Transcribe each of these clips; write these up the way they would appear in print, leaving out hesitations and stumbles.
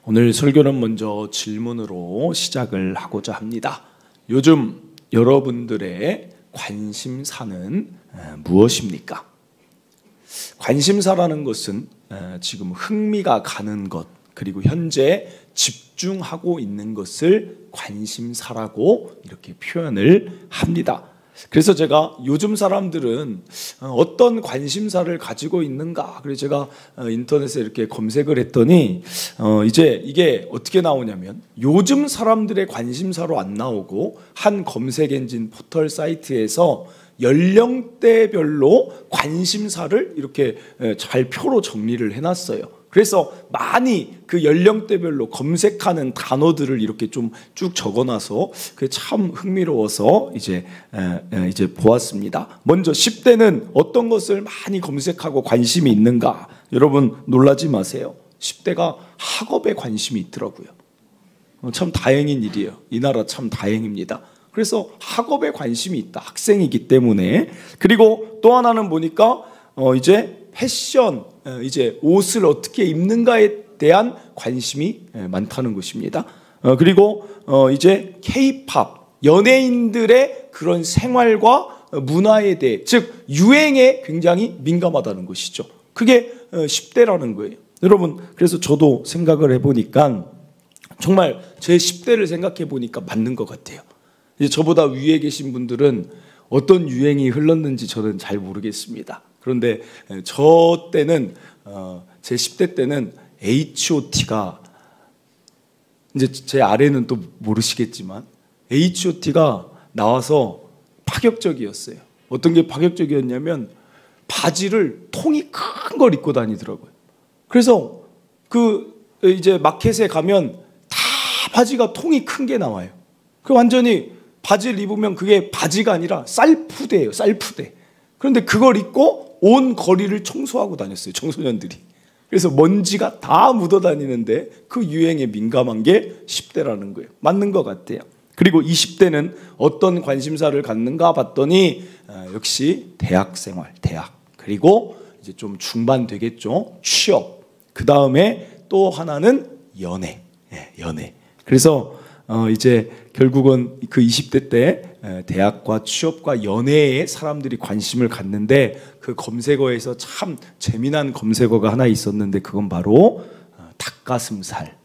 오늘 설교는 먼저 질문으로 시작을 하고자 합니다. 요즘 여러분들의 관심사는 무엇입니까? 관심사라는 것은 지금 흥미가 가는 것, 그리고 현재 집중하고 있는 것을 관심사라고 이렇게 표현을 합니다. 그래서 제가 요즘 사람들은 어떤 관심사를 가지고 있는가, 그래서 제가 인터넷에 이렇게 검색을 했더니 이제 이게 어떻게 나오냐면, 요즘 사람들의 관심사로 안 나오고 한 검색 엔진 포털 사이트에서 연령대별로 관심사를 이렇게 잘 표로 정리를 해놨어요. 그래서 많이 그 연령대별로 검색하는 단어들을 이렇게 좀 쭉 적어놔서 그게 참 흥미로워서 이제 보았습니다. 먼저 10대는 어떤 것을 많이 검색하고 관심이 있는가? 여러분 놀라지 마세요. 10대가 학업에 관심이 있더라고요. 참 다행인 일이에요. 이 나라 참 다행입니다. 그래서 학업에 관심이 있다. 학생이기 때문에. 그리고 또 하나는 보니까 이제 패션, 이제 옷을 어떻게 입는가에 대한 관심이 많다는 것입니다. 그리고 이제 K-팝, 연예인들의 그런 생활과 문화에 대해, 즉 유행에 굉장히 민감하다는 것이죠. 그게 10대라는 거예요. 여러분, 그래서 저도 생각을 해보니까 정말 제 10대를 생각해 보니까 맞는 것 같아요. 이제 저보다 위에 계신 분들은 어떤 유행이 흘렀는지 저는 잘 모르겠습니다. 그런데 저 때는 제 10대 때는 H.O.T가, 이제 제 아래는 또 모르시겠지만 H.O.T가 나와서 파격적이었어요. 어떤 게 파격적이었냐면 바지를 통이 큰 걸 입고 다니더라고요. 그래서 그 이제 마켓에 가면 다 바지가 통이 큰 게 나와요. 그 완전히 바지를 입으면 그게 바지가 아니라 쌀푸대예요. 쌀푸대. 그런데 그걸 입고 온 거리를 청소하고 다녔어요. 청소년들이. 그래서 먼지가 다 묻어다니는데 그 유행에 민감한 게 10대라는 거예요. 맞는 것 같아요. 그리고 20대는 어떤 관심사를 갖는가 봤더니 역시 대학 생활, 대학. 그리고 이제 좀 중반 되겠죠. 취업. 그 다음에 또 하나는 연애. 연애. 그래서 이제 결국은 그 20대 때 대학과 취업과 연애에 사람들이 관심을 갖는데, 그 검색어에서 참 재미난 검색어가 하나 있었는데 그건 바로 닭가슴살.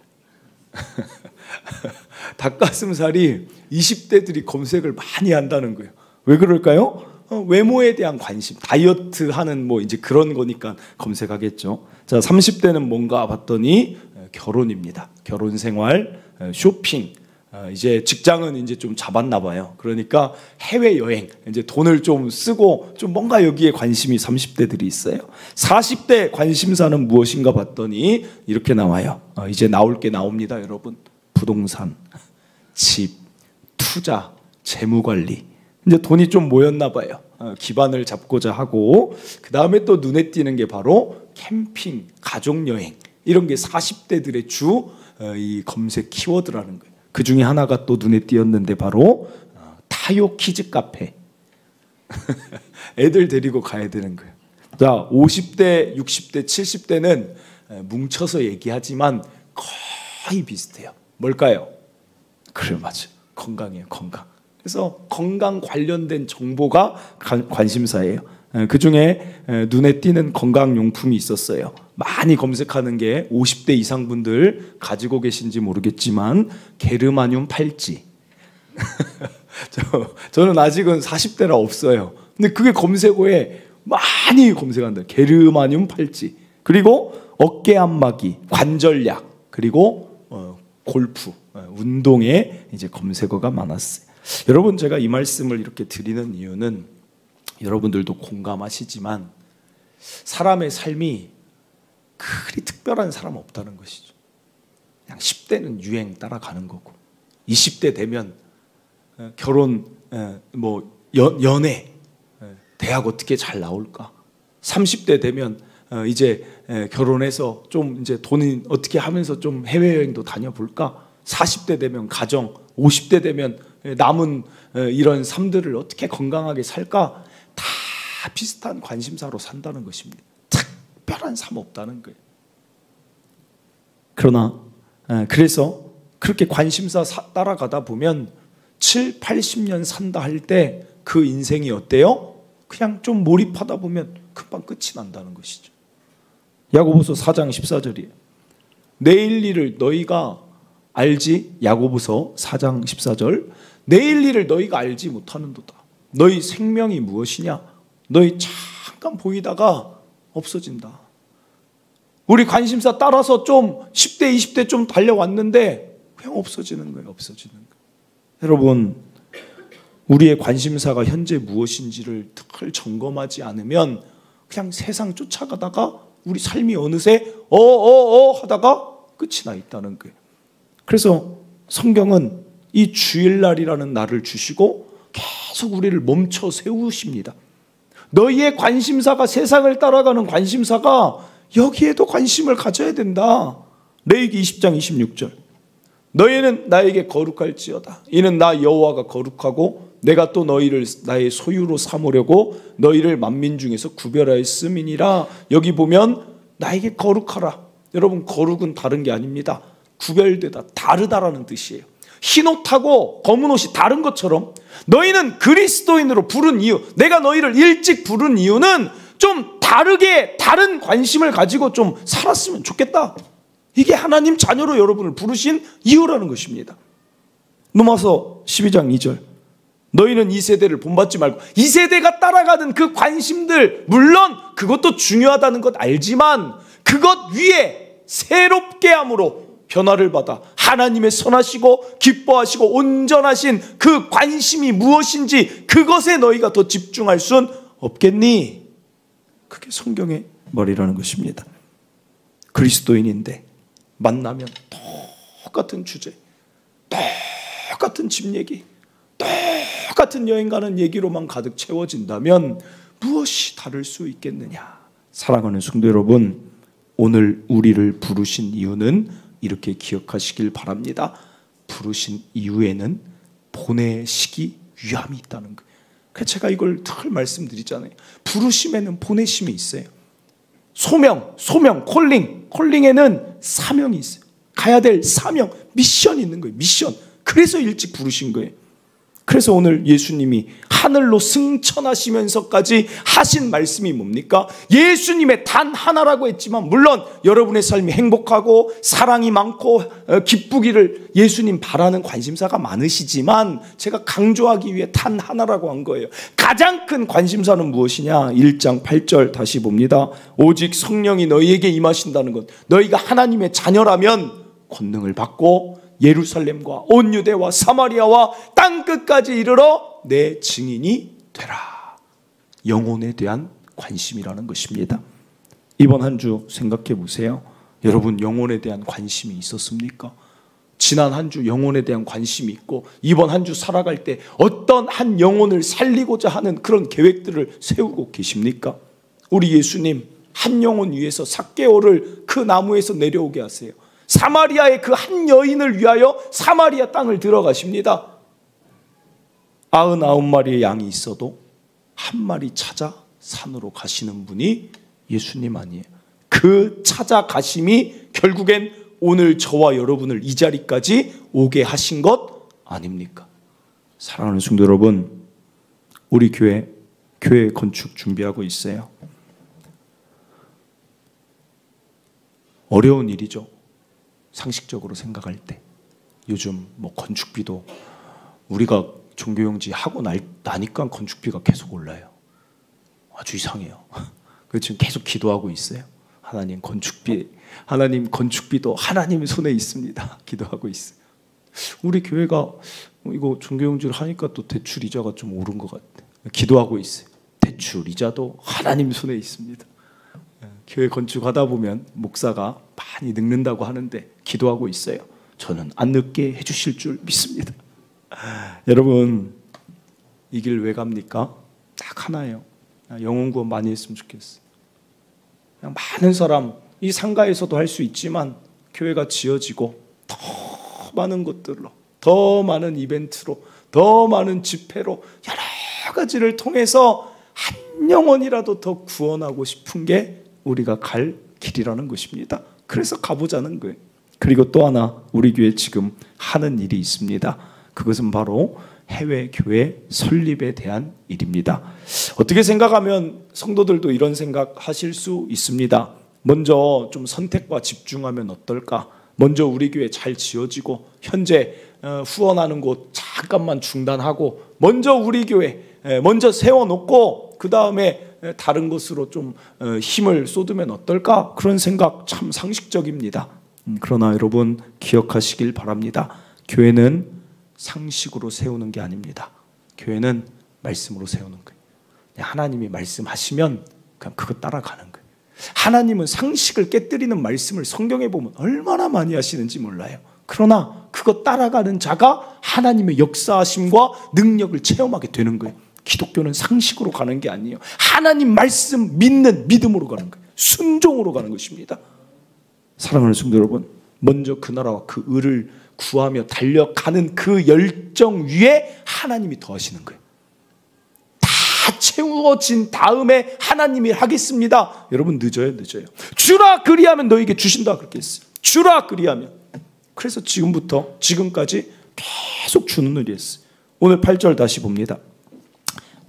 닭가슴살이 20대들이 검색을 많이 한다는 거예요. 왜 그럴까요? 외모에 대한 관심, 다이어트 하는 뭐 이제 그런 거니까 검색하겠죠. 자, 30대는 뭔가 봤더니 결혼입니다. 결혼 생활, 쇼핑. 이제 직장은 이제 좀 잡았나 봐요. 그러니까 해외여행, 이제 돈을 좀 쓰고 좀 뭔가 여기에 관심이 30대들이 있어요. 40대 관심사는 무엇인가 봤더니 이렇게 나와요. 이제 나올 게 나옵니다, 여러분. 부동산, 집, 투자, 재무관리. 이제 돈이 좀 모였나 봐요. 기반을 잡고자 하고, 그 다음에 또 눈에 띄는 게 바로 캠핑, 가족여행. 이런 게 40대들의 주 이 검색 키워드라는 거예요. 그 중에 하나가 또 눈에 띄었는데 바로 타요 키즈 카페. 애들 데리고 가야 되는 거예요. 자, 50대, 60대, 70대는 뭉쳐서 얘기하지만 거의 비슷해요. 뭘까요? 그래, 맞아. 건강이에요, 건강. 그래서 건강 관련된 정보가 관심사예요. 그 중에 눈에 띄는 건강용품이 있었어요. 많이 검색하는 게 50대 이상 분들 가지고 계신지 모르겠지만 게르마늄 팔찌. 저는 아직은 40대라 없어요. 근데 그게 검색어에 많이 검색한다. 게르마늄 팔찌. 그리고 어깨 안마기, 관절약, 그리고 골프, 운동에 이제 검색어가 많았어요. 여러분, 제가 이 말씀을 이렇게 드리는 이유는 여러분들도 공감하시지만 사람의 삶이 그리 특별한 사람 없다는 것이죠. 그냥 10대는 유행 따라가는 거고, 20대 되면 결혼, 연애, 대학 어떻게 잘 나올까? 30대 되면 이제 결혼해서 좀 이제 돈이 어떻게 하면서 좀 해외여행도 다녀볼까? 40대 되면 가정, 50대 되면 남은 이런 삶들을 어떻게 건강하게 살까? 다 비슷한 관심사로 산다는 것입니다. 특별한 삶 없다는 거예요. 그러나 그래서 그렇게 관심사 따라가다 보면 7, 80년 산다 할 때 그 인생이 어때요? 그냥 좀 몰입하다 보면 금방 끝이 난다는 것이죠. 야고보서 4장 14절이에요. 내일 일을 너희가 알지? 야고보서 4장 14절. 내일 일을 너희가 알지 못하는도다. 너희 생명이 무엇이냐? 너희 잠깐 보이다가 없어진다. 우리 관심사 따라서 좀 10대, 20대 좀 달려왔는데 그냥 없어지는 거예요. 없어지는 거예요. 여러분, 우리의 관심사가 현재 무엇인지를 늘 점검하지 않으면 그냥 세상 쫓아가다가 우리 삶이 어느새 하다가 끝이 나 있다는 거예요. 그래서 성경은 이 주일날이라는 날을 주시고 계속 우리를 멈춰 세우십니다. 너희의 관심사가 세상을 따라가는 관심사가 여기에도 관심을 가져야 된다. 레위기 20장 26절. 너희는 나에게 거룩할지어다. 이는 나 여호와가 거룩하고 내가 또 너희를 나의 소유로 삼으려고 너희를 만민 중에서 구별하였음이니라. 여기 보면 나에게 거룩하라. 여러분, 거룩은 다른 게 아닙니다. 구별되다, 다르다라는 뜻이에요. 흰 옷하고 검은 옷이 다른 것처럼 너희는 그리스도인으로 부른 이유, 내가 너희를 일찍 부른 이유는 좀 다르게 다른 관심을 가지고 좀 살았으면 좋겠다. 이게 하나님 자녀로 여러분을 부르신 이유라는 것입니다. 로마서 12장 2절. 너희는 이 세대를 본받지 말고, 이 세대가 따라가는 그 관심들, 물론 그것도 중요하다는 것 알지만 그것 위에 새롭게 함으로 변화를 받아 하나님의 선하시고 기뻐하시고 온전하신 그 관심이 무엇인지 그것에 너희가 더 집중할 순 없겠니? 그게 성경의 말이라는 것입니다. 그리스도인인데 만나면 똑같은 주제, 똑같은 집 얘기, 똑같은 여행 가는 얘기로만 가득 채워진다면 무엇이 다를 수 있겠느냐? 사랑하는 성도 여러분, 오늘 우리를 부르신 이유는 이렇게 기억하시길 바랍니다. 부르신 이유에는 보내시기 위함이 있다는 거예요. 그래서 제가 이걸 늘 말씀드리잖아요. 부르심에는 보내심이 있어요. 소명, 콜링에는 사명이 있어요. 가야 될 사명, 미션이 있는 거예요. 미션. 그래서 일찍 부르신 거예요. 그래서 오늘 예수님이 하늘로 승천하시면서까지 하신 말씀이 뭡니까? 예수님의 단 하나라고 했지만 물론 여러분의 삶이 행복하고 사랑이 많고 기쁘기를 예수님 바라는 관심사가 많으시지만 제가 강조하기 위해 단 하나라고 한 거예요. 가장 큰 관심사는 무엇이냐? 1장 8절 다시 봅니다. 오직 성령이 너희에게 임하신다는 것. 너희가 하나님의 자녀라면 권능을 받고 예루살렘과 온 유대와 사마리아와 땅끝까지 이르러 내 증인이 되라. 영혼에 대한 관심이라는 것입니다. 이번 한 주 생각해 보세요. 여러분, 영혼에 대한 관심이 있었습니까? 지난 한 주 영혼에 대한 관심이 있고 이번 한 주 살아갈 때 어떤 한 영혼을 살리고자 하는 그런 계획들을 세우고 계십니까? 우리 예수님 한 영혼 위해서 삭개오를 그 나무에서 내려오게 하세요. 사마리아의 그 한 여인을 위하여 사마리아 땅을 들어가십니다. 99마리의 양이 있어도 한 마리 찾아 산으로 가시는 분이 예수님 아니에요. 그 찾아가심이 결국엔 오늘 저와 여러분을 이 자리까지 오게 하신 것 아닙니까? 사랑하는 성도 여러분, 우리 교회 건축 준비하고 있어요. 어려운 일이죠. 상식적으로 생각할 때 요즘 건축비도 우리가 종교용지 하고 나니까 건축비가 계속 올라요. 아주 이상해요. 그래서 지금 계속 기도하고 있어요. 하나님 건축비도 하나님의 손에 있습니다. 기도하고 있어요. 우리 교회가 이거 종교용지를 하니까 또 대출 이자가 좀 오른 것 같아요. 기도하고 있어요. 대출 이자도 하나님 손에 있습니다. 교회 건축하다 보면 목사가 많이 늙는다고 하는데 기도하고 있어요. 저는 안 늙게 해주실 줄 믿습니다. 여러분, 이 길 왜 갑니까? 딱 하나예요. 영혼 구원 많이 했으면 좋겠어요. 그냥 많은 사람, 이 상가에서도 할 수 있지만 교회가 지어지고 더 많은 것들로, 더 많은 이벤트로, 더 많은 집회로 여러 가지를 통해서 한 영혼이라도 더 구원하고 싶은 게 우리가 갈 길이라는 것입니다. 그래서 가보자는 거예요. 그리고 또 하나 우리 교회 지금 하는 일이 있습니다. 그것은 바로 해외 교회 설립에 대한 일입니다. 어떻게 생각하면 성도들도 이런 생각하실 수 있습니다. 먼저 좀 선택과 집중하면 어떨까? 먼저 우리 교회 잘 지어지고 현재 후원하는 곳 잠깐만 중단하고 먼저 우리 교회 먼저 세워놓고 그 다음에 다른 것으로 좀 힘을 쏟으면 어떨까? 그런 생각 참 상식적입니다. 그러나 여러분 기억하시길 바랍니다. 교회는 상식으로 세우는 게 아닙니다. 교회는 말씀으로 세우는 거예요. 하나님이 말씀하시면 그냥 그거 따라가는 거예요. 하나님은 상식을 깨뜨리는 말씀을 성경에 보면 얼마나 많이 하시는지 몰라요. 그러나 그거 따라가는 자가 하나님의 역사하심과 능력을 체험하게 되는 거예요. 기독교는 상식으로 가는 게 아니에요. 하나님 말씀 믿는 믿음으로 가는 거예요. 순종으로 가는 것입니다. 사랑하는 성도 여러분, 먼저 그 나라와 그 의를 구하며 달려가는 그 열정 위에 하나님이 더하시는 거예요. 다 채워진 다음에 하나님이 하겠습니다. 여러분 늦어요. 주라 그리하면 너에게 주신다 그렇게 했어요. 주라 그리하면. 그래서 지금부터 지금까지 계속 주는 일이 했어요. 오늘 8절 다시 봅니다.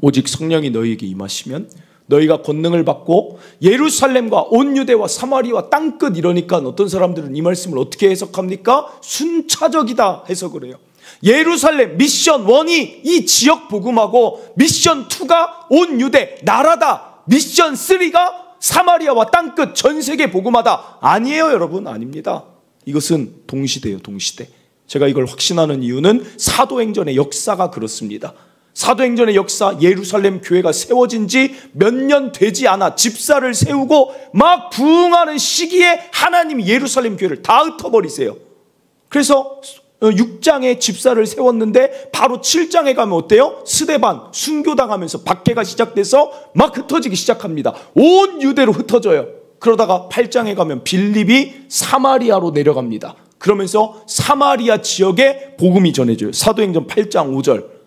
오직 성령이 너희에게 임하시면 너희가 권능을 받고 예루살렘과 온 유대와 사마리아 땅끝, 이러니까 어떤 사람들은 이 말씀을 어떻게 해석합니까? 순차적이다 해석을 해요. 예루살렘 미션 1이 이 지역 복음하고 미션 2가 온 유대 나라다, 미션 3가 사마리아와 땅끝 전 세계 복음하다. 아니에요 여러분, 아닙니다. 이것은 동시대예요, 동시대. 제가 이걸 확신하는 이유는 사도행전의 역사가 그렇습니다. 사도행전의 역사, 예루살렘 교회가 세워진 지 몇 년 되지 않아 집사를 세우고 막 부흥하는 시기에 하나님이 예루살렘 교회를 다 흩어버리세요. 그래서 6장에 집사를 세웠는데 바로 7장에 가면 어때요? 스데반 순교당하면서 박해가 시작돼서 막 흩어지기 시작합니다. 온 유대로 흩어져요. 그러다가 8장에 가면 빌립이 사마리아로 내려갑니다. 그러면서 사마리아 지역에 복음이 전해져요. 사도행전 8장 5절.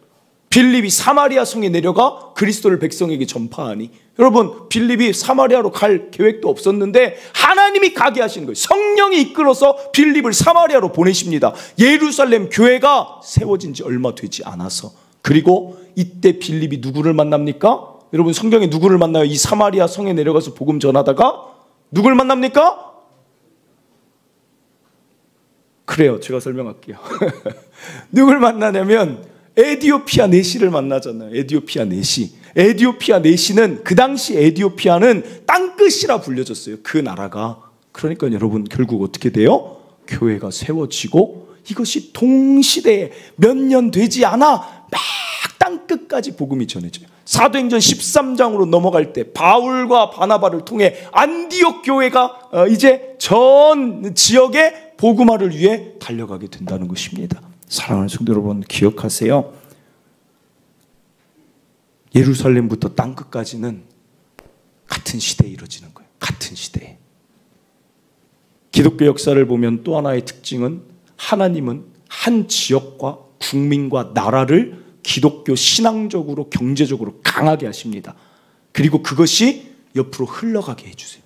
빌립이 사마리아 성에 내려가 그리스도를 백성에게 전파하니, 여러분 빌립이 사마리아로 갈 계획도 없었는데 하나님이 가게 하신 거예요. 성령이 이끌어서 빌립을 사마리아로 보내십니다. 예루살렘 교회가 세워진 지 얼마 되지 않아서. 그리고 이때 빌립이 누구를 만납니까? 여러분 성경에 누구를 만나요? 이 사마리아 성에 내려가서 복음 전하다가 누구를 만납니까? 그래요, 제가 설명할게요. 누구를 만나냐면 에디오피아 내시를 만나잖아요. 에디오피아 내시. 에디오피아 내시는 그 당시 에디오피아는 땅끝이라 불려졌어요. 그 나라가. 그러니까 여러분 결국 어떻게 돼요? 교회가 세워지고 이것이 동시대에 몇 년 되지 않아 막 땅끝까지 복음이 전해져요. 사도행전 13장으로 넘어갈 때 바울과 바나바를 통해 안디옥 교회가 이제 전 지역의 복음화를 위해 달려가게 된다는 것입니다. 사랑하는 성도 여러분 기억하세요. 예루살렘부터 땅끝까지는 같은 시대에 이루어지는 거예요. 같은 시대에. 기독교 역사를 보면 또 하나의 특징은 하나님은 한 지역과 국민과 나라를 기독교 신앙적으로 경제적으로 강하게 하십니다. 그리고 그것이 옆으로 흘러가게 해주세요.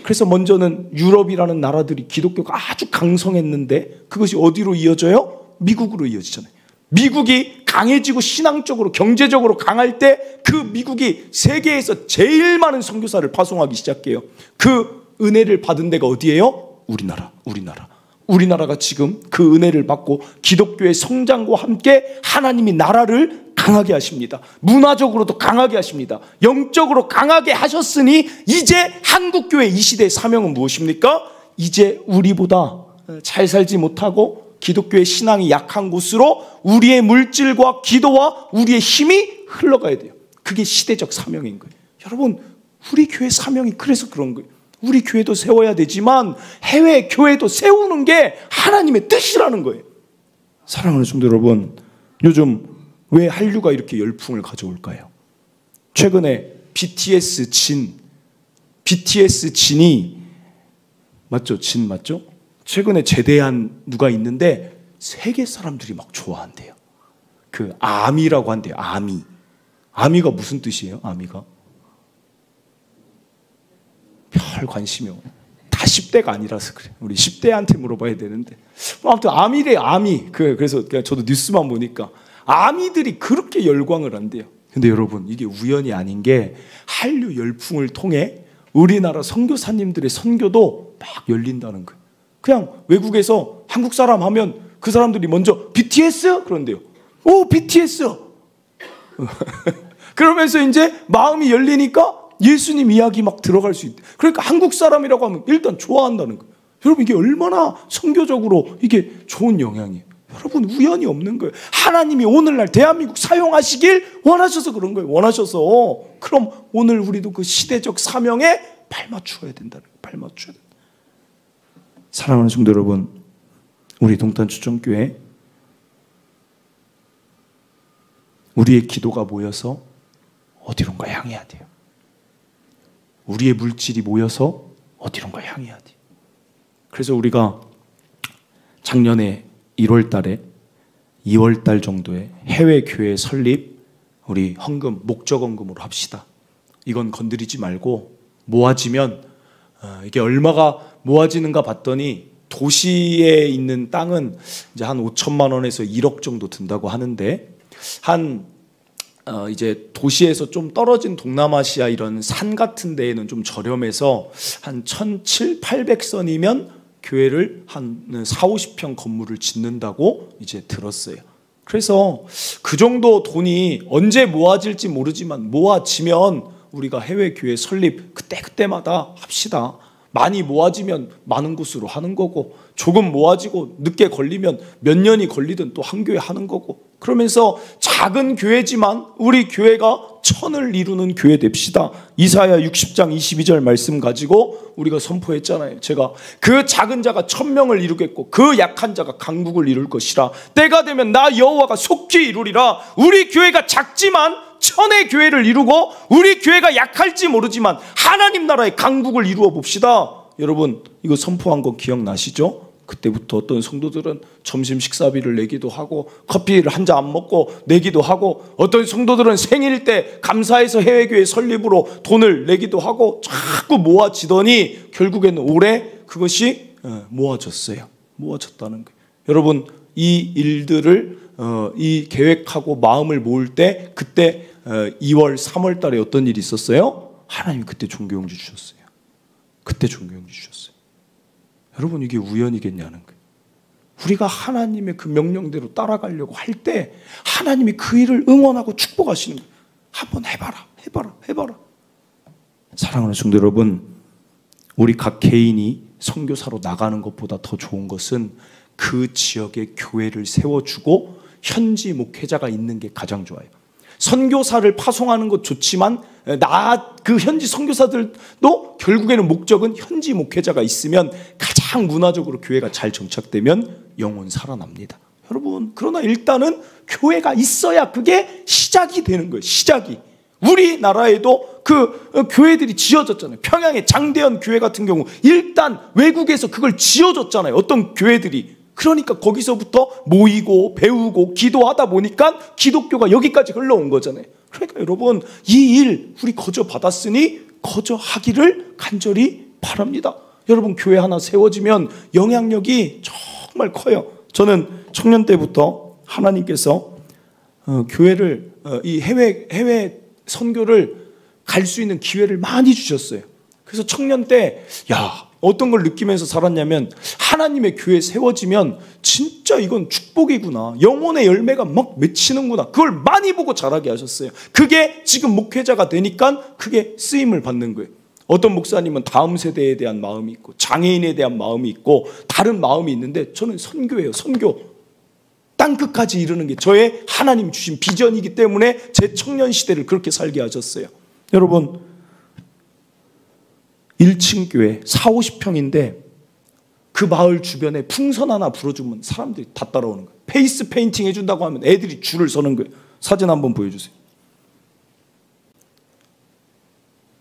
그래서 먼저는 유럽이라는 나라들이 기독교가 아주 강성했는데 그것이 어디로 이어져요? 미국으로 이어지잖아요. 미국이 강해지고 신앙적으로 경제적으로 강할 때 그 미국이 세계에서 제일 많은 선교사를 파송하기 시작해요. 그 은혜를 받은 데가 어디예요? 우리나라가 지금 그 은혜를 받고 기독교의 성장과 함께 하나님이 나라를 강하게 하십니다. 문화적으로도 강하게 하십니다. 영적으로 강하게 하셨으니 이제 한국교회 이 시대의 사명은 무엇입니까? 이제 우리보다 잘 살지 못하고 기독교의 신앙이 약한 곳으로 우리의 물질과 기도와 우리의 힘이 흘러가야 돼요. 그게 시대적 사명인 거예요. 여러분 우리 교회 사명이 그래서 그런 거예요. 우리 교회도 세워야 되지만 해외 교회도 세우는 게 하나님의 뜻이라는 거예요. 사랑하는 성도 여러분, 요즘 왜 한류가 이렇게 열풍을 가져올까요? 최근에 BTS 진이 맞죠? 진 맞죠? 최근에 제대한 누가 있는데 세계 사람들이 막 좋아한대요. 그 아미라고 한대요. 아미. 아미가 무슨 뜻이에요? 아미가? 별 관심이 없어. 다 10대가 아니라서 그래. 우리 10대한테 물어봐야 되는데. 아무튼 아미래, 아미. 그래서 저도 뉴스만 보니까 아미들이 그렇게 열광을 한대요. 근데 여러분, 이게 우연이 아닌 게 한류 열풍을 통해 우리나라 선교사님들의 선교도 막 열린다는 거예요. 그냥 외국에서 한국 사람 하면 그 사람들이 먼저 BTS? 그런데요. 오, BTS! 그러면서 이제 마음이 열리니까 예수님 이야기 막 들어갈 수 있대. 그러니까 한국 사람이라고 하면 일단 좋아한다는 거예요. 여러분, 이게 얼마나 선교적으로 이게 좋은 영향이에요. 여러분, 우연이 없는 거예요. 하나님이 오늘날 대한민국 사용하시길 원하셔서 그런 거예요. 원하셔서. 그럼 오늘 우리도 그 시대적 사명에 발맞춰야 된다는 거예요. 발맞춰야 된다. 사랑하는 성도 여러분, 우리 동탄초청교회 우리의 기도가 모여서 어디론가 향해야 돼요. 우리의 물질이 모여서 어디론가 향해야 돼요. 그래서 우리가 작년에 1월 달에 2월 달 정도에 해외 교회 설립 우리 헌금, 목적 헌금으로 합시다. 이건 건드리지 말고 모아지면 이게 얼마가 모아지는가 봤더니 도시에 있는 땅은 이제 한 5천만 원에서 1억 정도 든다고 하는데 이제 도시에서 좀 떨어진 동남아시아 이런 산 같은 데에는 좀 저렴해서 한 1,700~800선이면 교회를 한 40~50평 건물을 짓는다고 이제 들었어요. 그래서 그 정도 돈이 언제 모아질지 모르지만 모아지면 우리가 해외 교회 설립 그때마다 합시다. 많이 모아지면 많은 곳으로 하는 거고, 조금 모아지고 늦게 걸리면 몇 년이 걸리든 또 한 교회 하는 거고, 그러면서 작은 교회지만 우리 교회가 천을 이루는 교회 됩시다. 이사야 60장 22절 말씀 가지고 우리가 선포했잖아요. 제가 그 작은 자가 1000명을 이루겠고 그 약한 자가 강국을 이룰 것이라. 때가 되면 나 여호와가 속히 이루리라. 우리 교회가 작지만 천의 교회를 이루고, 우리 교회가 약할지 모르지만 하나님 나라의 강국을 이루어 봅시다. 여러분, 이거 선포한 거 기억나시죠? 그때부터 어떤 성도들은 점심 식사비를 내기도 하고 커피를 한 잔 안 먹고 내기도 하고, 어떤 성도들은 생일 때 감사해서 해외교회 설립으로 돈을 내기도 하고 자꾸 모아지더니 결국에는 올해 그것이 모아졌어요. 모아졌다는 거예요. 여러분, 이 일들을 이 계획하고 마음을 모을 때 그때 2월 3월 달에 어떤 일이 있었어요? 하나님이 그때 종교용지 주셨어요. 그때 종교용지 주셨어요. 여러분, 이게 우연이겠냐는 거예요. 우리가 하나님의 그 명령대로 따라가려고 할 때 하나님이 그 일을 응원하고 축복하시는 거예요. 한번 해봐라. 사랑하는 성도 여러분, 우리 각 개인이 선교사로 나가는 것보다 더 좋은 것은 그 지역에 교회를 세워주고 현지 목회자가 있는 게 가장 좋아요. 선교사를 파송하는 것 좋지만 그 현지 선교사들도 결국에는 목적은 현지 목회자가 있으면 가장 문화적으로 교회가 잘 정착되면 영혼 살아납니다. 여러분, 그러나 일단은 교회가 있어야 그게 시작이 되는 거예요. 시작이. 우리나라에도 그 교회들이 지어졌잖아요. 평양의 장대현 교회 같은 경우 일단 외국에서 그걸 지어줬잖아요. 어떤 교회들이. 그러니까 거기서부터 모이고 배우고 기도하다 보니까 기독교가 여기까지 흘러온 거잖아요. 그러니까 여러분, 이 일 우리 거저 받았으니 거저 하기를 간절히 바랍니다. 여러분, 교회 하나 세워지면 영향력이 정말 커요. 저는 청년 때부터 하나님께서 교회를 이 해외 선교를 갈 수 있는 기회를 많이 주셨어요. 그래서 청년 때 어떤 걸 느끼면서 살았냐면, 하나님의 교회 세워지면 진짜 이건 축복이구나, 영혼의 열매가 막 맺히는구나, 그걸 많이 보고 자라게 하셨어요. 그게 지금 목회자가 되니까 그게 쓰임을 받는 거예요. 어떤 목사님은 다음 세대에 대한 마음이 있고 장애인에 대한 마음이 있고 다른 마음이 있는데, 저는 선교예요. 선교. 땅끝까지 이르는 게 저의 하나님 주신 비전이기 때문에 제 청년 시대를 그렇게 살게 하셨어요. 여러분, 1층 교회 40~50평인데 그 마을 주변에 풍선 하나 불어주면 사람들이 다 따라오는 거예요. 페이스 페인팅 해준다고 하면 애들이 줄을 서는 거예요. 사진 한번 보여주세요.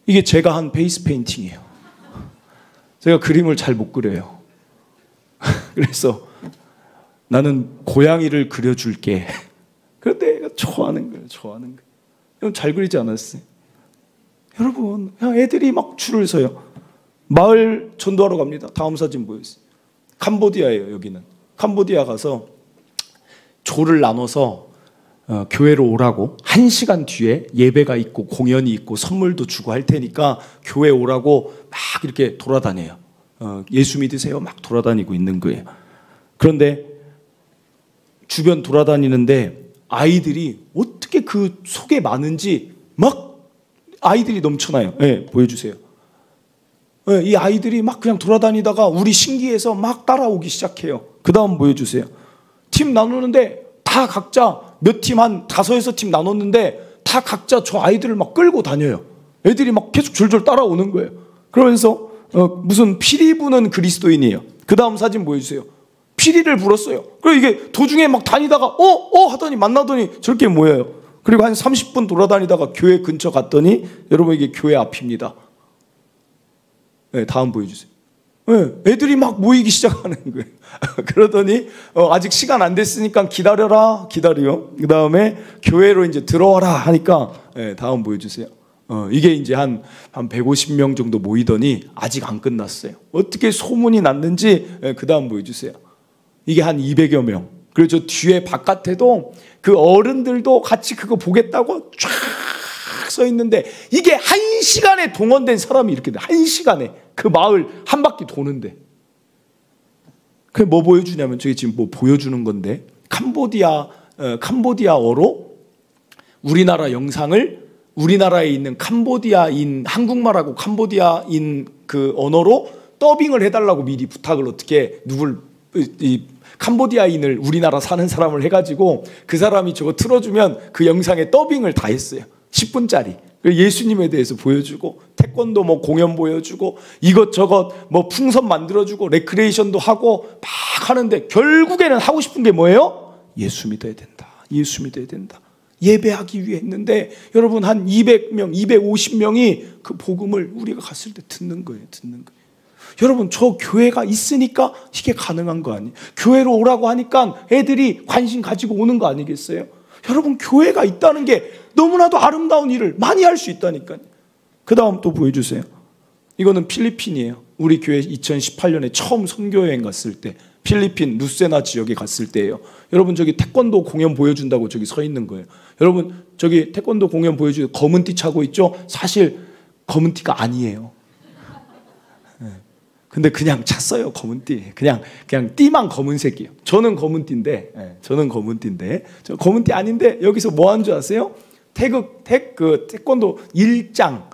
이게 제가 한 페이스 페인팅이에요. 제가 그림을 잘 못 그려요. 그래서 나는 고양이를 그려줄게. 그런데 좋아하는 거예요. 좋아하는 거예요. 여러분 잘 그리지 않았어요? 여러분 그냥 애들이 막 줄을 서요. 마을 전도하러 갑니다. 다음 사진 보여주세요. 캄보디아예요. 여기는 캄보디아 가서 조를 나눠서 교회로 오라고 1시간 뒤에 예배가 있고 공연이 있고 선물도 주고 할 테니까 교회 오라고 막 이렇게 돌아다녀요. 예수 믿으세요? 막 돌아다니고 있는 거예요. 그런데 주변 돌아다니는데 아이들이 어떻게 그 속에 많은지 막 아이들이 넘쳐나요. 네, 보여주세요. 네, 이 아이들이 막 그냥 돌아다니다가 우리 신기해서 막 따라오기 시작해요. 그 다음 보여주세요. 팀 나누는데 다 각자 몇 팀 한 5~6팀 나눴는데 다 각자 저 아이들을 막 끌고 다녀요. 애들이 막 계속 줄줄 따라오는 거예요. 그러면서 무슨 피리 부는 그리스도인이에요. 그 다음 사진 보여주세요. 피리를 불었어요. 그리고 이게 도중에 막 다니다가 하더니 만나더니 저렇게 모여요. 그리고 한 30분 돌아다니다가 교회 근처 갔더니 여러분 이게 교회 앞입니다. 네, 다음 보여주세요. 네, 애들이 막 모이기 시작하는 거예요. 그러더니 아직 시간 안 됐으니까 기다려라 기다려. 그 다음에 교회로 이제 들어와라 하니까 네, 다음 보여주세요. 이게 이제 한 150명 정도 모이더니 아직 안 끝났어요. 어떻게 소문이 났는지 그 다음 보여주세요. 이게 한 200여 명. 그리고 저 뒤에 바깥에도 그 어른들도 같이 그거 보겠다고 쫙 서 있는데 이게 1시간에 동원된 사람이 이렇게 돼. 1시간에 그 마을 한 바퀴 도는데. 그게 뭐 보여주냐면 저기 지금 뭐 보여주는 건데 캄보디아어로 우리나라 영상을 우리나라에 있는 캄보디아인 한국말하고 캄보디아인 그 언어로 더빙을 해달라고 미리 부탁을 어떻게 이 캄보디아인을 우리나라 사는 사람을 해가지고 그 사람이 저거 틀어주면 그 영상에 더빙을 다 했어요. 10분짜리. 예수님에 대해서 보여주고 태권도 뭐 공연 보여주고 이것저것 뭐 풍선 만들어주고 레크레이션도 하고 막 하는데 결국에는 하고 싶은 게 뭐예요? 예수 믿어야 된다. 예수 믿어야 된다. 예배하기 위해 했는데 여러분 한 200명, 250명이 그 복음을 우리가 갔을 때 듣는 거예요. 듣는 거예요. 여러분 저 교회가 있으니까 이게 가능한 거 아니에요? 교회로 오라고 하니까 애들이 관심 가지고 오는 거 아니겠어요? 여러분 교회가 있다는 게 너무나도 아름다운 일을 많이 할 수 있다니까요. 그 다음 또 보여주세요. 이거는 필리핀이에요. 우리 교회 2018년에 처음 선교여행 갔을 때 필리핀 루세나 지역에 갔을 때예요. 여러분 저기 태권도 공연 보여준다고 저기 서 있는 거예요. 여러분 저기 태권도 공연 보여주고 검은 띠 차고 있죠? 사실 검은 띠가 아니에요. 근데 그냥 찼어요. 검은 띠. 그냥 띠만 검은색이에요. 저는 검은 띠인데, 저는 검은 띠인데, 저 검은 띠 아닌데 여기서 뭐 하는 줄 아세요? 태권도 1장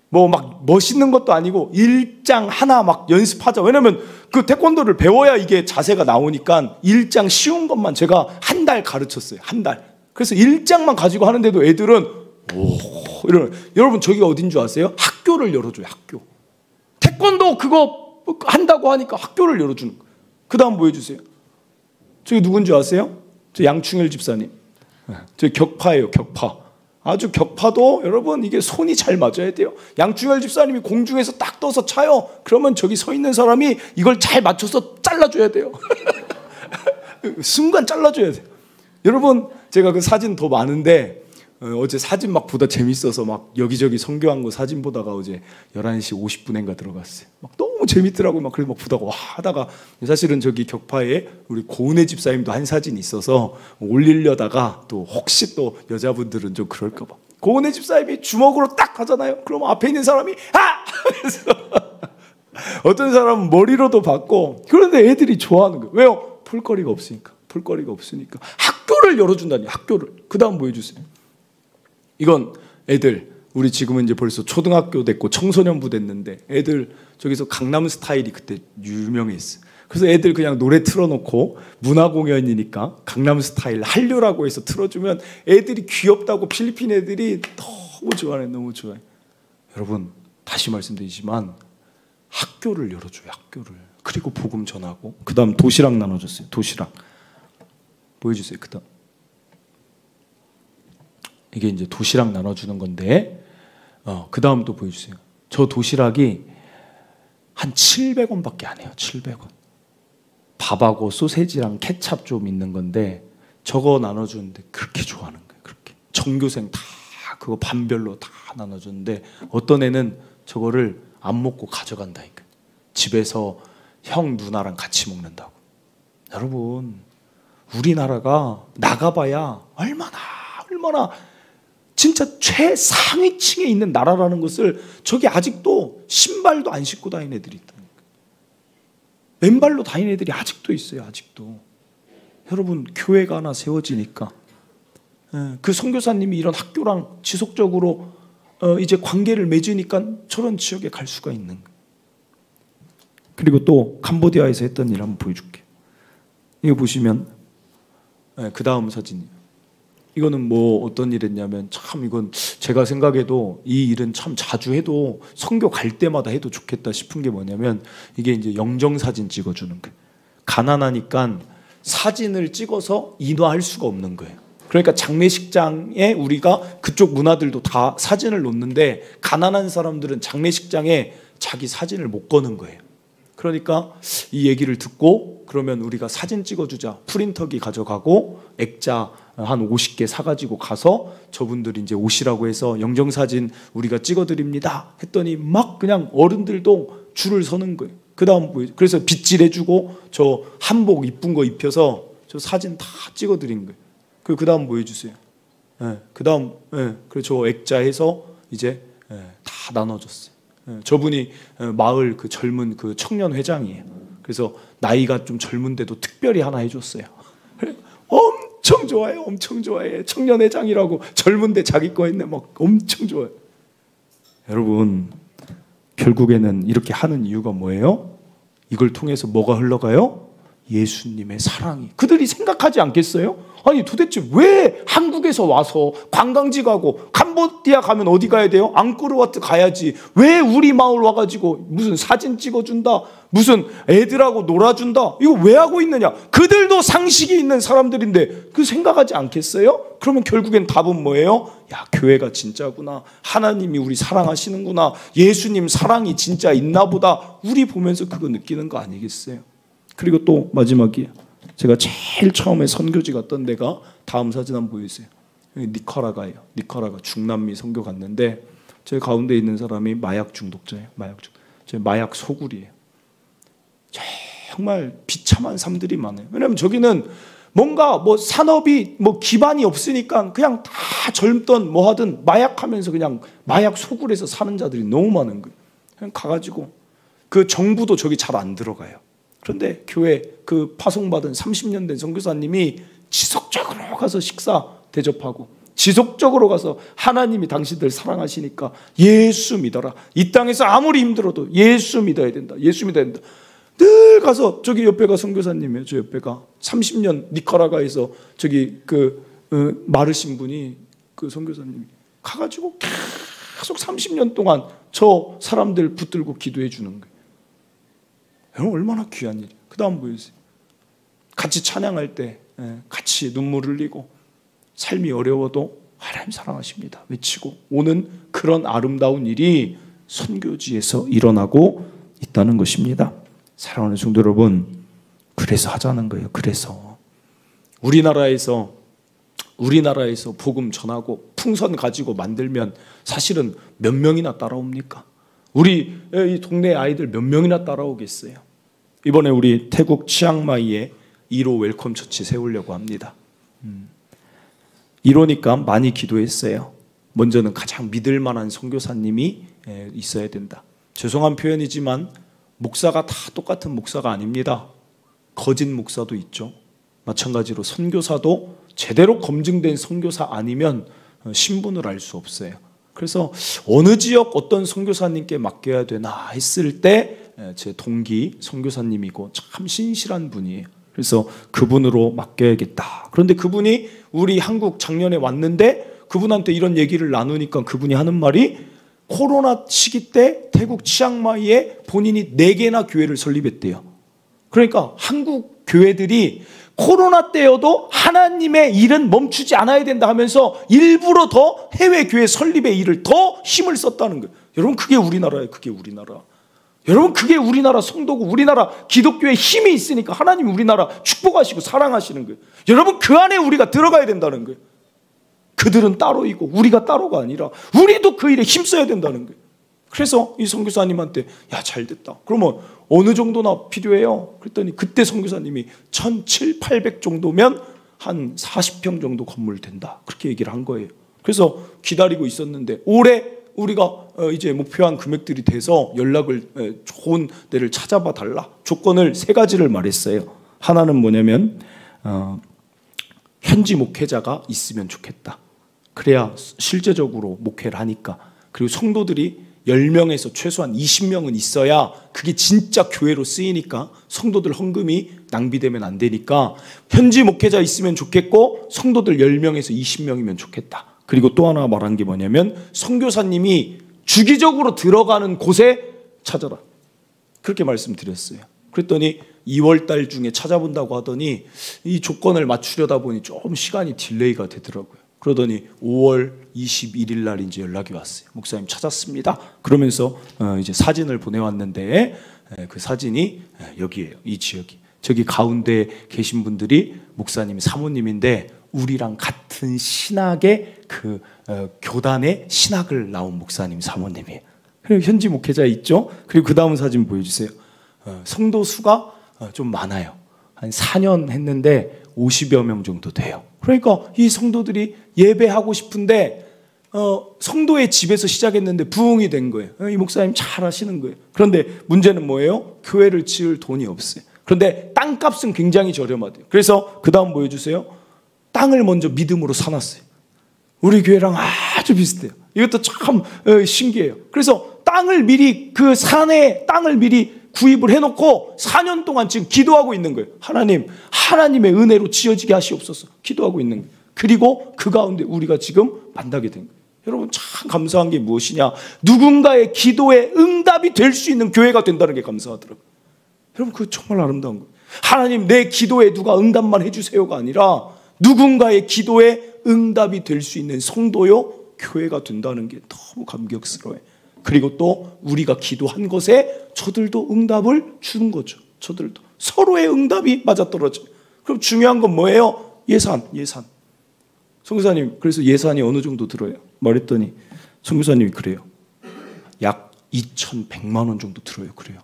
뭐 막 멋있는 것도 아니고 1장 하나 막 연습하자. 왜냐면 그 태권도를 배워야 이게 자세가 나오니까 1장 쉬운 것만 제가 한 달 가르쳤어요. 한 달. 그래서 1장만 가지고 하는데도 애들은 이러면 여러분 저기 어딘 줄 아세요? 학교를 열어줘요. 학교. 태권도 그거 한다고 하니까 학교를 열어주는 거예요. 그 다음 보여주세요. 저기 누군지 아세요? 저 양충일 집사님. 저 격파예요. 격파. 아주 격파도 여러분 이게 손이 잘 맞아야 돼요. 양충일 집사님이 공중에서 딱 떠서 차요. 그러면 저기 서 있는 사람이 이걸 잘 맞춰서 잘라줘야 돼요. 순간 잘라줘야 돼요. 여러분 제가 그 사진 더 많은데 어제 사진 막 보다 재밌어서 막 여기저기 선교한 거 사진 보다가 어제 11시 50분인가 들어갔어요. 막 너무 재밌더라고요. 막 그래서 막 보다가 와 하다가 사실은 저기 격파에 우리 고은혜 집사님도 한 사진 있어서 올리려다가 또 혹시 또 여자분들은 좀 그럴까 봐. 고은혜 집사님이 주먹으로 딱 하잖아요. 그러면 앞에 있는 사람이 그래서 어떤 사람은 머리로도 받고 그런데 애들이 좋아하는 거예요. 왜요? 풀거리가 없으니까. 풀거리가 없으니까. 학교를 열어준다니 학교를. 그 다음 보여주세요. 이건 애들 우리 지금은 이제 벌써 초등학교 됐고 청소년부 됐는데 애들 저기서 강남 스타일이 그때 유명했어요. 그래서 애들 그냥 노래 틀어놓고 문화공연이니까 강남 스타일 한류라고 해서 틀어주면 애들이 귀엽다고 필리핀 애들이 너무 좋아해. 너무 좋아해. 여러분 다시 말씀드리지만 학교를 열어줘요. 학교를. 그리고 복음 전하고 그 다음 도시락 나눠줬어요. 도시락 보여주세요. 그 다음 이게 이제 도시락 나눠주는 건데 그 다음 또 보여주세요. 저 도시락이 한 700원밖에 안 해요. 700원. 밥하고 소세지랑 케찹 좀 있는 건데 저거 나눠주는데 그렇게 좋아하는 거예요. 그렇게. 전교생 다 그거 반별로 다 나눠줬는데 어떤 애는 저거를 안 먹고 가져간다니까. 집에서 형 누나랑 같이 먹는다고. 여러분, 우리나라가 나가봐야 얼마나 진짜 최상위층에 있는 나라라는 것을, 저기 아직도 신발도 안 신고 다니는 애들이 있다니까. 맨발로 다니는 애들이 아직도 있어요. 아직도. 여러분, 교회가 하나 세워지니까 그 선교사님이 이런 학교랑 지속적으로 이제 관계를 맺으니까 저런 지역에 갈 수가 있는 거예요. 그리고 또 캄보디아에서 했던 일 한번 보여줄게요. 이거 보시면 그 다음 사진이에요. 이거는 뭐 어떤 일 했냐면, 참 이건 제가 생각해도 이 일은 참 자주 해도, 선교 갈 때마다 해도 좋겠다 싶은 게 뭐냐면, 이게 이제 영정사진 찍어주는 거예요. 가난하니까 사진을 찍어서 인화할 수가 없는 거예요. 그러니까 장례식장에 우리가 그쪽 문화들도 다 사진을 놓는데, 가난한 사람들은 장례식장에 자기 사진을 못 거는 거예요. 그러니까 이 얘기를 듣고, 그러면 우리가 사진 찍어주자. 프린터기 가져가고 액자 한 50개 사가지고 가서 저분들이 이제 오시라고 해서 영정사진 우리가 찍어드립니다 했더니 막 그냥 어른들도 줄을 서는 거예요. 그 다음 그래서 빗질해주고 저 한복 이쁜 거 입혀서 저 사진 다 찍어드린 거예요. 그 다음 보여주세요. 그 다음 그래서 저 액자해서 이제 다 나눠줬어요. 저분이 마을 그 젊은 그 청년 회장이에요. 그래서 나이가 좀 젊은데도 특별히 하나 해줬어요. 엄청 좋아해요. 엄청 좋아해. 청년 회장이라고 젊은데 자기 거 했네. 막 엄청 좋아해. 여러분, 결국에는 이렇게 하는 이유가 뭐예요? 이걸 통해서 뭐가 흘러가요? 예수님의 사랑이. 그들이 생각하지 않겠어요? 아니 도대체 왜 한국에서 와서 관광지 가고, 캄보디아 가면 어디 가야 돼요? 앙코르와트 가야지. 왜 우리 마을 와가지고 무슨 사진 찍어준다, 무슨 애들하고 놀아준다, 이거 왜 하고 있느냐? 그들도 상식이 있는 사람들인데 그 생각하지 않겠어요? 그러면 결국엔 답은 뭐예요? 야, 교회가 진짜구나. 하나님이 우리 사랑하시는구나. 예수님 사랑이 진짜 있나 보다. 우리 보면서 그거 느끼는 거 아니겠어요? 그리고 또 마지막이에요. 제가 제일 처음에 선교지 갔던 데가, 다음 사진 한번 보여주세요. 니카라과예요. 니카라과 중남미 선교 갔는데, 제 가운데 있는 사람이 마약 중독자예요. 마약 소굴이에요. 정말 비참한 삶들이 많아요. 왜냐하면 저기는 뭔가 뭐 산업이 뭐 기반이 없으니까 그냥 다 젊던 뭐 하든 마약하면서 그냥 마약 소굴에서 사는 자들이 너무 많은 거예요. 그냥 가가지고 그 정부도 저기 잘 안 들어가요. 그런데 교회 그 파송받은 30년 된 선교사님이 지속적으로 가서 식사 대접하고, 지속적으로 가서 하나님이 당신들 사랑하시니까 예수 믿어라. 이 땅에서 아무리 힘들어도 예수 믿어야 된다. 예수 믿어야 된다. 늘 가서, 저기 옆에가 선교사님이에요. 저 옆에가 30년 니카라과에서 저기 마르신 분이, 그 선교사님이 가가지고 계속 30년 동안 저 사람들 붙들고 기도해 주는 거예요. 여러분, 얼마나 귀한 일이에요. 그 다음 보여주세요. 같이 찬양할 때 같이 눈물 흘리고, 삶이 어려워도 하나님 사랑하십니다 외치고 오는 그런 아름다운 일이 선교지에서 일어나고 있다는 것입니다. 사랑하는 성도 여러분, 그래서 하자는 거예요. 그래서 우리나라에서 복음 전하고 풍선 가지고 만들면 사실은 몇 명이나 따라옵니까? 우리 이 동네 아이들 몇 명이나 따라오겠어요? 이번에 우리 태국 치앙마이에 1호 웰컴 처치 세우려고 합니다. 이러니까 많이 기도했어요. 먼저는 가장 믿을 만한 선교사님이 있어야 된다. 죄송한 표현이지만 목사가 다 똑같은 목사가 아닙니다. 거짓 목사도 있죠. 마찬가지로 선교사도 제대로 검증된 선교사 아니면 신분을 알 수 없어요. 그래서 어느 지역 어떤 선교사님께 맡겨야 되나 했을 때 제 동기 선교사님이고 참 신실한 분이에요. 그래서 그분으로 맡겨야겠다. 그런데 그분이 우리 한국 작년에 왔는데 그분한테 이런 얘기를 나누니까 그분이 하는 말이, 코로나 시기 때 태국 치앙마이에 본인이 4개나 교회를 설립했대요. 그러니까 한국 교회들이 코로나 때여도 하나님의 일은 멈추지 않아야 된다 하면서 일부러 더 해외 교회 설립의 일을 더 힘을 썼다는 거예요. 여러분, 그게 우리나라예요. 그게 우리나라. 여러분, 그게 우리나라 성도고 우리나라 기독교의 힘이 있으니까 하나님이 우리나라 축복하시고 사랑하시는 거예요. 여러분, 그 안에 우리가 들어가야 된다는 거예요. 그들은 따로이고 우리가 따로가 아니라 우리도 그 일에 힘써야 된다는 거예요. 그래서 이 선교사님한테 야, 잘 됐다. 그러면 어느 정도나 필요해요? 그랬더니 그때 선교사님이 1,700, 800 정도면 한 40평 정도 건물 된다. 그렇게 얘기를 한 거예요. 그래서 기다리고 있었는데 올해 우리가 이제 목표한 금액들이 돼서 연락을 좋은 데를 찾아봐 달라. 조건을 3가지를 말했어요. 하나는 뭐냐면 현지 목회자가 있으면 좋겠다. 그래야 실제적으로 목회를 하니까. 그리고 성도들이 10명에서 최소한 20명은 있어야 그게 진짜 교회로 쓰이니까 성도들 헌금이 낭비되면 안 되니까 현지 목회자 있으면 좋겠고 성도들 10명에서 20명이면 좋겠다. 그리고 또 하나 말한 게 뭐냐면 선교사님이 주기적으로 들어가는 곳에 찾아라. 그렇게 말씀드렸어요. 그랬더니 2월 달 중에 찾아본다고 하더니 이 조건을 맞추려다 보니 좀 시간이 딜레이가 되더라고요. 그러더니 5월 21일 날 이제 연락이 왔어요. 목사님 찾았습니다. 그러면서 이제 사진을 보내왔는데 그 사진이 여기예요. 이 지역이. 저기 가운데 계신 분들이 목사님 사모님인데 우리랑 같은 신학의 그 교단의 신학을 나온 목사님 사모님이에요. 그리고 현지 목회자 있죠. 그리고 그 다음 사진 보여주세요. 성도 수가 좀 많아요. 한 4년 했는데 50여 명 정도 돼요. 그러니까 이 성도들이 예배하고 싶은데 성도의 집에서 시작했는데 부흥이 된 거예요. 이 목사님 잘 하시는 거예요. 그런데 문제는 뭐예요? 교회를 지을 돈이 없어요. 그런데 땅값은 굉장히 저렴하대요. 그래서 그 다음 보여주세요. 땅을 먼저 믿음으로 사놨어요. 우리 교회랑 아주 비슷해요. 이것도 참 신기해요. 그래서 땅을 미리 그 산에 땅을 미리 구입을 해놓고 4년 동안 지금 기도하고 있는 거예요. 하나님, 하나님의 은혜로 지어지게 하시옵소서 기도하고 있는 거예요. 그리고 그 가운데 우리가 지금 만나게 된 거예요. 여러분 참 감사한 게 무엇이냐? 누군가의 기도에 응답이 될 수 있는 교회가 된다는 게 감사하더라고요. 여러분 그거 정말 아름다운 거예요. 하나님 내 기도에 누가 응답만 해주세요가 아니라 누군가의 기도에 응답이 될 수 있는 성도요 교회가 된다는 게 너무 감격스러워요. 그리고 또 우리가 기도한 것에 저들도 응답을 주는 거죠. 저들도 서로의 응답이 맞아떨어져요. 그럼 중요한 건 뭐예요? 예산. 선교사님 그래서 예산이 어느 정도 들어요? 말했더니 선교사님이 그래요. 약 2,100만 원 정도 들어요. 그래요.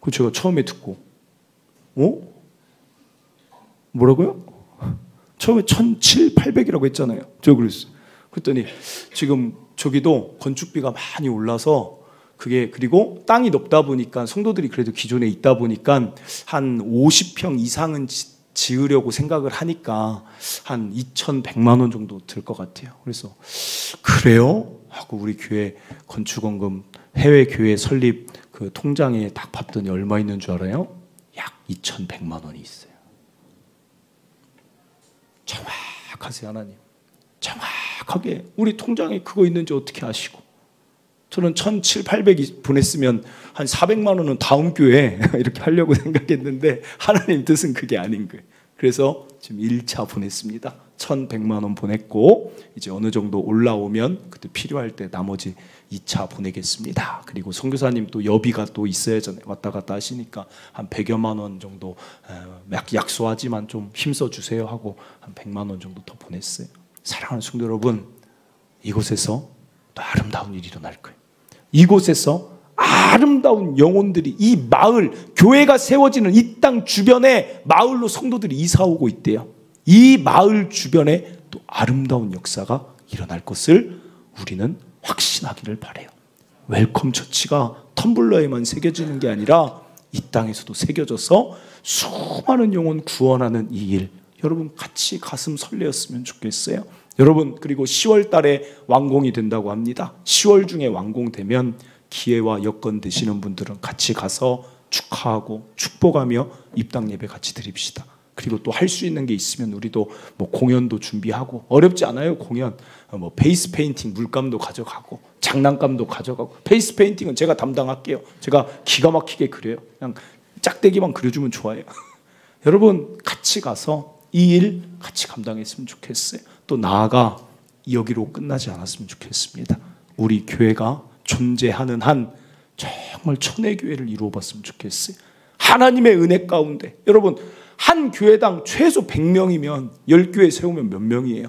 그 제가 처음에 듣고 뭐라고요? 처음에 1,700, 800이라고 했잖아요. 저 그랬어요. 그랬더니 지금 저기도 건축비가 많이 올라서 그게 그리고 땅이 넓다 보니까 성도들이 그래도 기존에 있다 보니까 한 50평 이상은 지으려고 생각을 하니까 한 2,100만 원 정도 들 것 같아요. 그래서 그래요? 하고 우리 교회 건축원금 해외 교회 설립 그 통장에 딱 봤더니 얼마 있는 줄 알아요? 약 2,100만 원이 있어요. 정확하세요 하나님. 정확하게 우리 통장에 그거 있는지 어떻게 아시고. 저는 1,700, 800이 보냈으면 한 400만 원은 다음 교회에 이렇게 하려고 생각했는데 하나님 뜻은 그게 아닌 거예요. 그래서 지금 1차 보냈습니다. 1,100만 원 보냈고 이제 어느 정도 올라오면 그때 필요할 때 나머지 2차 보내겠습니다. 그리고 선교사님 또 여비가 또 있어야잖아요. 왔다 갔다 하시니까 한 100여만 원 정도 약소하지만 좀 힘써 주세요 하고 한 100만 원 정도 더 보냈어요. 사랑하는 성도 여러분, 이곳에서 또 아름다운 일이 일어날 거예요. 이곳에서 아름다운 영혼들이 이 마을, 교회가 세워지는 이 땅 주변에 마을로 성도들이 이사 오고 있대요. 이 마을 주변에 또 아름다운 역사가 일어날 것을 우리는 확신하기를 바라요. 웰컴 처치가 텀블러에만 새겨지는 게 아니라 이 땅에서도 새겨져서 수많은 영혼 구원하는 이 일, 여러분 같이 가슴 설레었으면 좋겠어요. 여러분 그리고 10월 달에 완공이 된다고 합니다. 10월 중에 완공되면 기회와 여건 되시는 분들은 같이 가서 축하하고 축복하며 입당 예배 같이 드립시다. 그리고 또 할 수 있는 게 있으면 우리도 뭐 공연도 준비하고, 어렵지 않아요. 공연 뭐 페이스 페인팅 물감도 가져가고 장난감도 가져가고. 페이스 페인팅은 제가 담당할게요. 제가 기가 막히게 그려요. 그냥 짝대기만 그려주면 좋아요. 여러분 같이 가서 이 일 같이 감당했으면 좋겠어요. 또 나아가 여기로 끝나지 않았으면 좋겠습니다. 우리 교회가 존재하는 한 정말 천의 교회를 이루어봤으면 좋겠어요. 하나님의 은혜 가운데 여러분 한 교회당 최소 100명이면 10교회 세우면 몇 명이에요?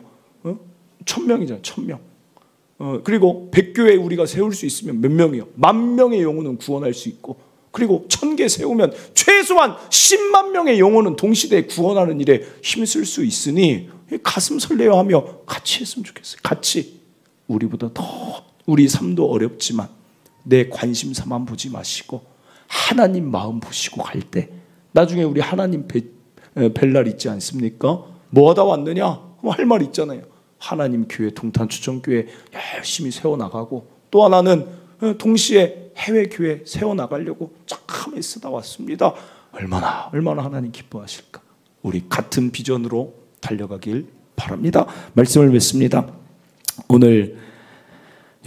1000명이잖아요. 1000명. 그리고 100교회 우리가 세울 수 있으면 몇 명이요? 10,000명의 영혼은 구원할 수 있고, 그리고 1000개 세우면 최소한 10만 명의 영혼은 동시대에 구원하는 일에 힘쓸 수 있으니 가슴 설레어하며 같이 했으면 좋겠어요. 같이. 우리보다 더 우리 삶도 어렵지만 내 관심사만 보지 마시고 하나님 마음 보시고 갈 때 나중에 우리 하나님 뵐 날 있지 않습니까? 뭐 하다 왔느냐? 할 말 있잖아요. 하나님 교회, 동탄추천교회 열심히 세워나가고, 또 하나는 동시에 해외교회 세워나가려고 참 애쓰다 왔습니다. 얼마나 하나님 기뻐하실까. 우리 같은 비전으로 달려가길 바랍니다. 말씀을 맺습니다. 오늘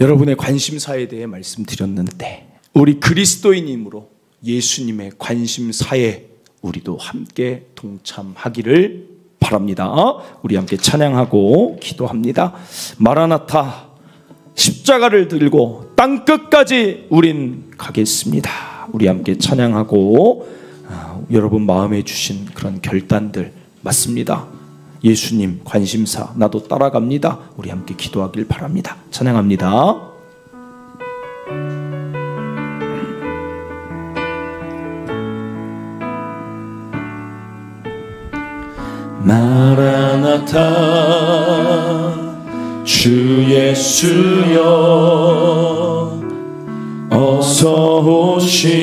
여러분의 관심사에 대해 말씀드렸는데, 우리 그리스도인임으로 예수님의 관심사에 우리도 함께 동참하기를 바랍니다. 우리 함께 찬양하고 기도합니다. 마라나타, 십자가를 들고 땅끝까지 우린 가겠습니다. 우리 함께 찬양하고 여러분 마음에 주신 그런 결단들 맞습니다. 예수님 관심사 나도 따라갑니다. 우리 함께 기도하길 바랍니다. 찬양합니다. 마라나타 주 예수여 어서 오시옵소서.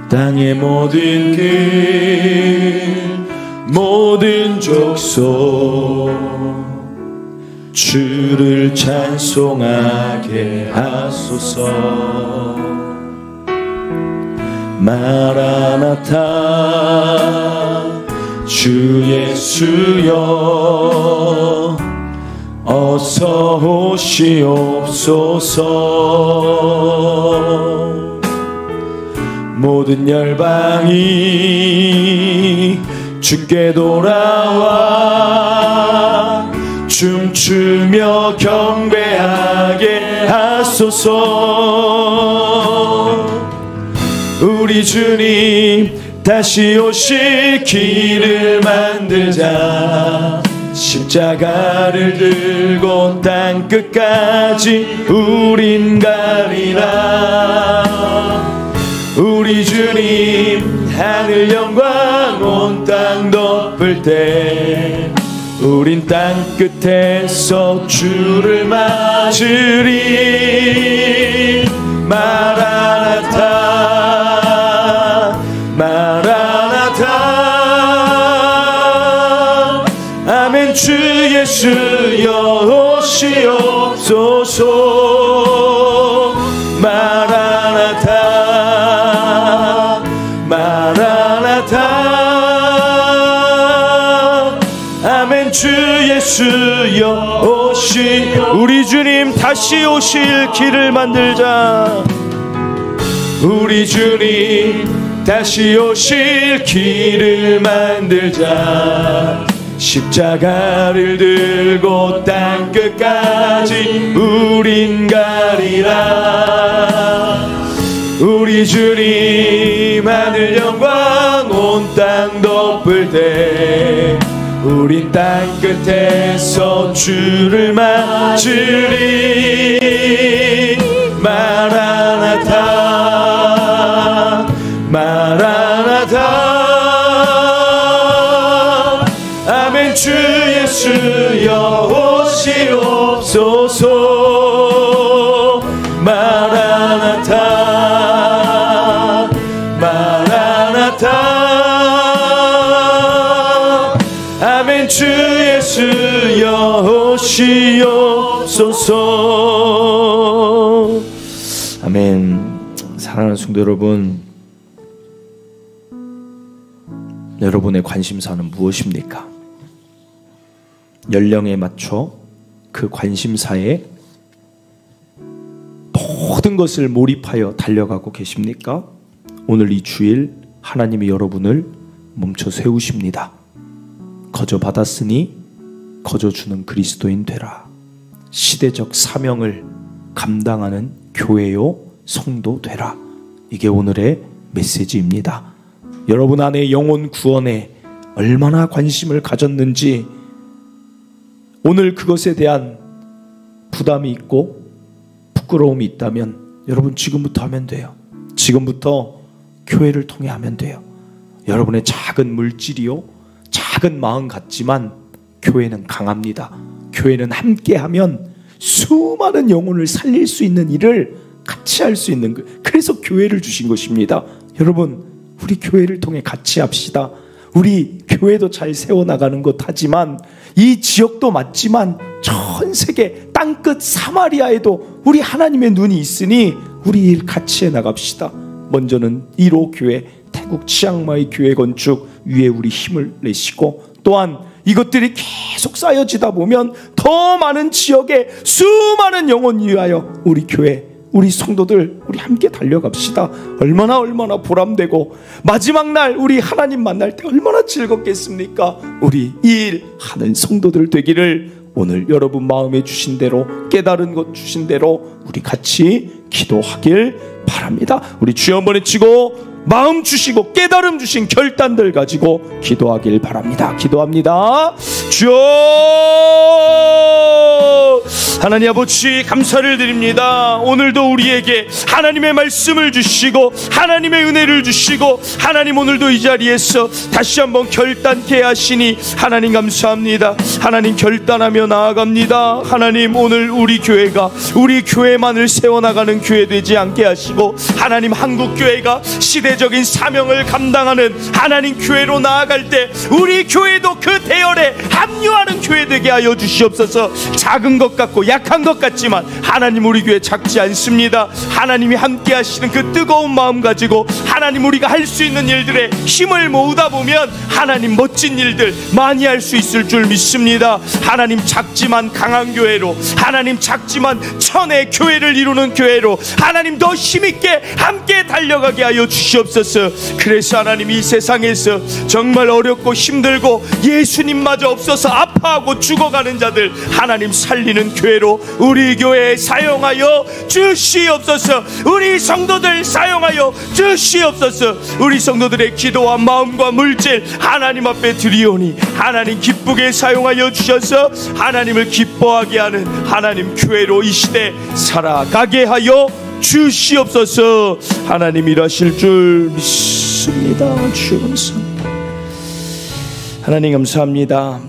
땅의 모든 길 모든 족속 주를 찬송하게 하소서. 마라나타 주 예수여 어서 오시옵소서. 모든 열방이 주께 돌아와 춤추며 경배하게 하소서. 우리 주님 다시 오실 길을 만들자. 십자가를 들고 땅끝까지 우린 가리라. 우리 주님 하늘 영광 온 땅 덮을 때 우린 땅끝에서 주를 맞으리. 마라나타 마라나타 아멘. 주 예수여 오시옵소서. 마라나타 마라나타 아멘. 주 예수여 우리 주님 다시 오실 길을 만들자. 우리 주님 다시 오실 길을 만들자. 십자가를 들고 땅끝까지 우린 가리라. 우리 주님 하늘 영광 온 땅 덮을 때 우린 땅끝에서 주를 맞으리. 마라나타 마라나타 아멘. 주 예수여 오시옵소서. 마라나타 마라나타 아멘. 주 예수여 오시옵소서. 아멘. 사랑하는 성도 여러분, 여러분의 관심사는 무엇입니까? 연령에 맞춰 그 관심사에 모든 것을 몰입하여 달려가고 계십니까? 오늘 이 주일 하나님이 여러분을 멈춰 세우십니다. 거저 받았으니 거저 주는 그리스도인 되라. 시대적 사명을 감당하는 교회요 성도 되라. 이게 오늘의 메시지입니다. 여러분 안에 영혼 구원의 얼마나 관심을 가졌는지 오늘 그것에 대한 부담이 있고 부끄러움이 있다면 여러분 지금부터 하면 돼요. 지금부터 교회를 통해 하면 돼요. 여러분의 작은 물질이요, 작은 마음 같지만 교회는 강합니다. 교회는 함께하면 수많은 영혼을 살릴 수 있는 일을 같이 할 수 있는 거. 그래서 교회를 주신 것입니다. 여러분, 우리 교회를 통해 같이 합시다. 우리 교회도 잘 세워나가는 것 하지만 이 지역도 맞지만 전 세계 땅끝 사마리아에도 우리 하나님의 눈이 있으니 우리 일 같이 해나갑시다. 먼저는 1호 교회, 태국 치앙마이 교회 건축 위에 우리 힘을 내시고, 또한 이것들이 계속 쌓여지다 보면 더 많은 지역에 수많은 영혼 위하여 우리 교회, 우리 성도들 우리 함께 달려갑시다. 얼마나 보람되고 마지막 날 우리 하나님 만날 때 얼마나 즐겁겠습니까? 우리 이 일 하는 성도들 되기를 오늘 여러분 마음에 주신 대로, 깨달은 것 주신 대로 우리 같이 기도하길 바랍니다. 우리 주여 한번 외치고 마음 주시고 깨달음 주신 결단들 가지고 기도하길 바랍니다. 기도합니다. 주여, 하나님 아버지 감사를 드립니다. 오늘도 우리에게 하나님의 말씀을 주시고 하나님의 은혜를 주시고 하나님 오늘도 이 자리에서 다시 한번 결단케 하시니 하나님 감사합니다. 하나님 결단하며 나아갑니다. 하나님 오늘 우리 교회가 우리 교회만을 세워나가는 교회 되지 않게 하시고 하나님 한국교회가 시대적인 사명을 감당하는 하나님 교회로 나아갈 때 우리 교회도 그 대열에 합류하는 교회 되게 하여 주시옵소서. 작은 것 같고 약한 것 같지만 하나님 우리 교회 작지 않습니다. 하나님이 함께 하시는 그 뜨거운 마음 가지고 하나님 우리가 할 수 있는 일들에 힘을 모으다 보면 하나님 멋진 일들 많이 할 수 있을 줄 믿습니다. 하나님 작지만 강한 교회로, 하나님 작지만 천의 교회를 이루는 교회로 하나님 더 힘있게 함께 달려가게 하여 주시옵소서. 그래서 하나님 이 세상에서 정말 어렵고 힘들고 예수님마저 없어서 아파하고 죽어가는 자들 하나님 살리는 교회로 우리 교회에 사용하여 주시옵소서. 우리 성도들 사용하여 주시옵소서. 우리 성도들의 기도와 마음과 물질 하나님 앞에 드리오니 하나님 기쁘게 사용하여 주셔서 하나님을 기뻐하게 하는 하나님 교회로 이 시대 살아가게 하여 주시옵소서. 하나님 일하실 줄 믿습니다. 주여 감사합니다. 하나님 감사합니다.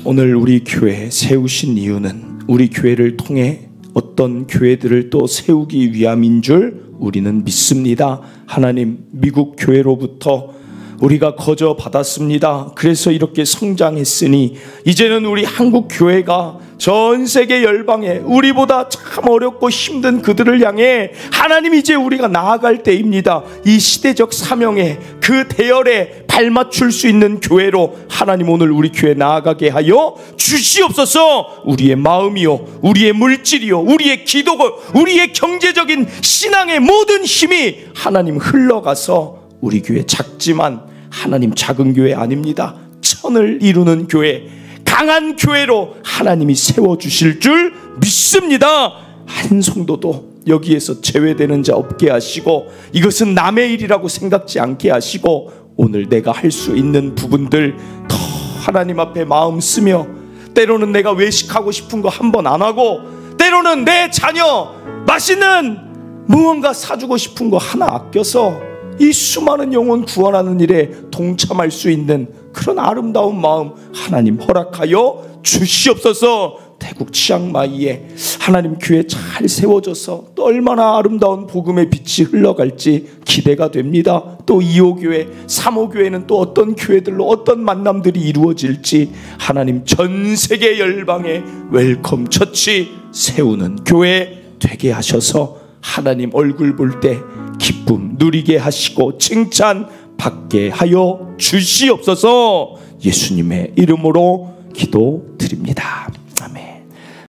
오늘 우리 교회 세우신 이유는 우리 교회를 통해 어떤 교회들을 또 세우기 위함인 줄 우리는 믿습니다. 하나님 미국 교회로부터 우리가 거저 받았습니다. 그래서 이렇게 성장했으니 이제는 우리 한국 교회가 전 세계 열방에 우리보다 참 어렵고 힘든 그들을 향해 하나님 이제 우리가 나아갈 때입니다. 이 시대적 사명에 그 대열에 발맞출 수 있는 교회로 하나님 오늘 우리 교회 나아가게 하여 주시옵소서. 우리의 마음이요, 우리의 물질이요, 우리의 기도고 우리의 경제적인 신앙의 모든 힘이 하나님 흘러가서 우리 교회 작지만 하나님 작은 교회 아닙니다. 천을 이루는 교회, 강한 교회로 하나님이 세워주실 줄 믿습니다. 한 성도도 여기에서 제외되는 자 없게 하시고 이것은 남의 일이라고 생각지 않게 하시고 오늘 내가 할 수 있는 부분들 더 하나님 앞에 마음 쓰며, 때로는 내가 외식하고 싶은 거 한 번 안 하고 때로는 내 자녀 맛있는 무언가 사주고 싶은 거 하나 아껴서 이 수많은 영혼 구원하는 일에 동참할 수 있는 그런 아름다운 마음 하나님 허락하여 주시옵소서. 태국 치앙마이에 하나님 교회 잘 세워져서 또 얼마나 아름다운 복음의 빛이 흘러갈지 기대가 됩니다. 또 2호 교회, 3호 교회는 또 어떤 교회들로 어떤 만남들이 이루어질지 하나님 전 세계 열방에 웰컴 처치 세우는 교회 되게 하셔서 하나님 얼굴 볼 때 기쁨 누리게 하시고 칭찬 받게 하여 주시옵소서. 예수님의 이름으로 기도드립니다.